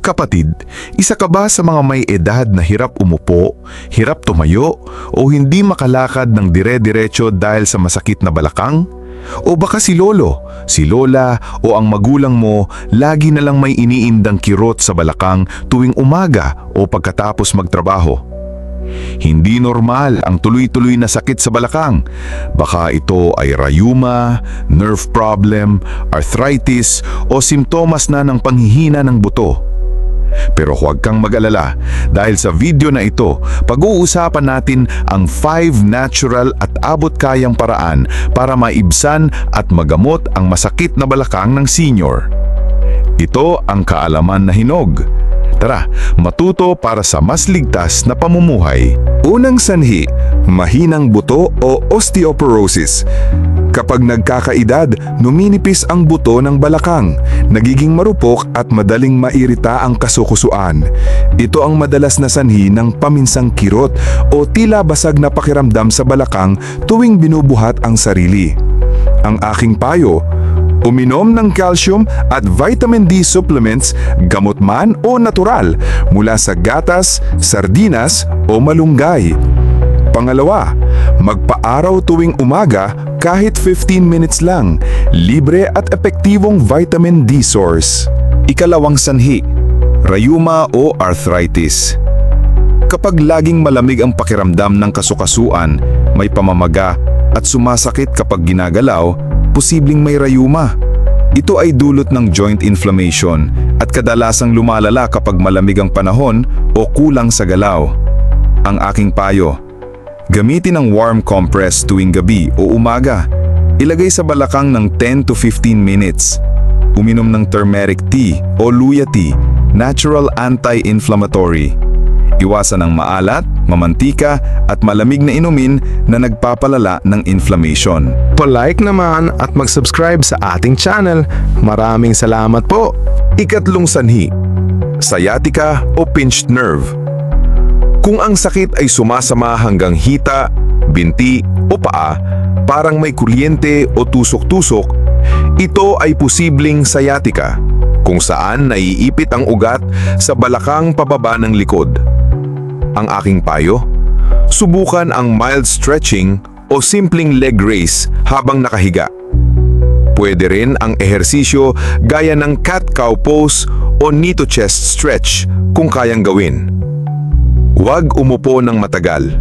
Kapatid, isa ka ba sa mga may edad na hirap umupo, hirap tumayo, o hindi makalakad ng dire-diretso dahil sa masakit na balakang? O baka si lolo, si lola, o ang magulang mo lagi na lang may iniindang kirot sa balakang tuwing umaga o pagkatapos magtrabaho? Hindi normal ang tuloy-tuloy na sakit sa balakang. Baka ito ay rayuma, nerve problem, arthritis, o simptomas na ng panghihina ng buto. Pero huwag kang mag-alala dahil sa video na ito, pag-uusapan natin ang 5 natural at abot-kayang paraan para maibsan at magamot ang masakit na balakang ng senior. Ito ang kaalaman na hinog. Tara, matuto para sa mas ligtas na pamumuhay. Unang sanhi, mahinang buto o osteoporosis. Kapag nagkakaedad, numinipis ang buto ng balakang, nagiging marupok at madaling mairita ang kasukusuan. Ito ang madalas na sanhi ng paminsang kirot o tila basag na pakiramdam sa balakang tuwing binubuhat ang sarili. Ang aking payo, uminom ng calcium at vitamin D supplements, gamot man o natural, mula sa gatas, sardinas o malunggay. Pangalawa, magpa-araw tuwing umaga kahit 15 minutes lang, libre at epektibong vitamin D source. Ikalawang sanhi, rayuma o arthritis. Kapag laging malamig ang pakiramdam ng kasukasuan, may pamamaga at sumasakit kapag ginagalaw, posibleng may rayuma. Ito ay dulot ng joint inflammation at kadalasang lumalala kapag malamig ang panahon o kulang sa galaw. Ang aking payo, gamitin ang warm compress tuwing gabi o umaga. Ilagay sa balakang ng 10 to 15 minutes. Uminom ng turmeric tea o luya tea, natural anti-inflammatory. Iwasan ang maalat, mamantika at malamig na inumin na nagpapalala ng inflammation. Pa-like naman at mag-subscribe sa ating channel. Maraming salamat po! Ikatlong sanhi, sciatica o pinched nerve. Kung ang sakit ay sumasama hanggang hita, binti o paa, parang may kuryente o tusok-tusok, ito ay posibleng sciatica, kung saan naiipit ang ugat sa balakang pababa ng likod. Ang aking payo, subukan ang mild stretching o simpleng leg raise habang nakahiga. Pwede rin ang ehersisyo gaya ng cat-cow pose o knee to chest stretch kung kayang gawin. Huwag umupo ng matagal.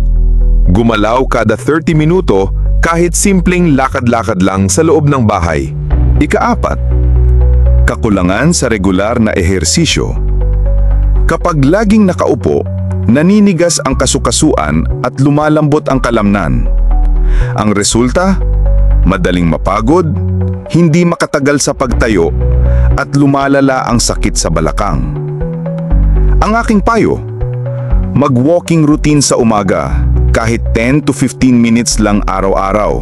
Gumalaw kada 30 minuto kahit simpleng lakad-lakad lang sa loob ng bahay. Ikaapat, kakulangan sa regular na ehersisyo. Kapag laging nakaupo, naninigas ang kasukasuan at lumalambot ang kalamnan. Ang resulta, madaling mapagod, hindi makatagal sa pagtayo, at lumalala ang sakit sa balakang. Ang aking payo, mag-walking routine sa umaga, kahit 10 to 15 minutes lang araw-araw.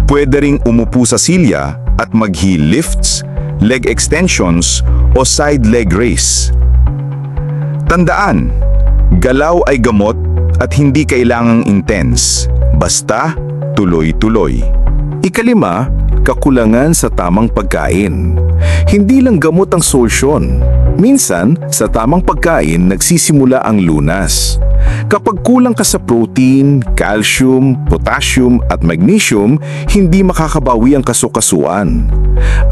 Pwede ring umupo sa silya at mag-heel lifts, leg extensions, o side leg raise. Tandaan, galaw ay gamot at hindi kailangang intense, basta tuloy-tuloy. Ikalima, kakulangan sa tamang pagkain. Hindi lang gamot ang solusyon. Minsan, sa tamang pagkain nagsisimula ang lunas. Kapag kulang ka sa protein, calcium, potassium at magnesium, hindi makakabawi ang kasukasuan.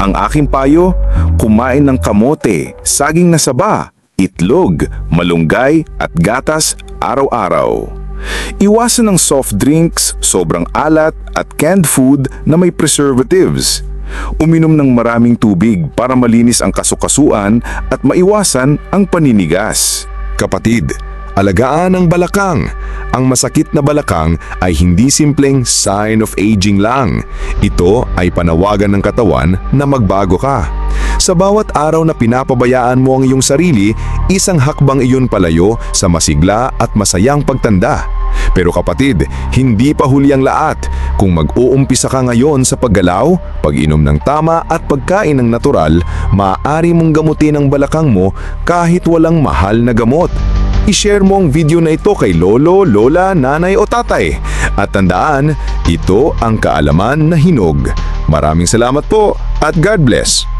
Ang aking payo, kumain ng kamote, saging na saba, itlog, malunggay at gatas araw-araw. Iwasan ng soft drinks, sobrang alat at canned food na may preservatives. Uminom ng maraming tubig para malinis ang kasukasuan at maiwasan ang paninigas. Kapatid, alagaan ang balakang. Ang masakit na balakang ay hindi simpleng sign of aging lang. Ito ay panawagan ng katawan na magbago ka. Sa bawat araw na pinapabayaan mo ang iyong sarili, isang hakbang iyon palayo sa masigla at masayang pagtanda. Pero kapatid, hindi pa huli ang lahat. Kung mag-uumpisa ka ngayon sa paggalaw, pag-inom ng tama at pagkain ng natural, maaari mong gamutin ang balakang mo kahit walang mahal na gamot. I-share mo ang video na ito kay lolo, lola, nanay o tatay. At tandaan, ito ang kaalaman na hinog. Maraming salamat po at God bless!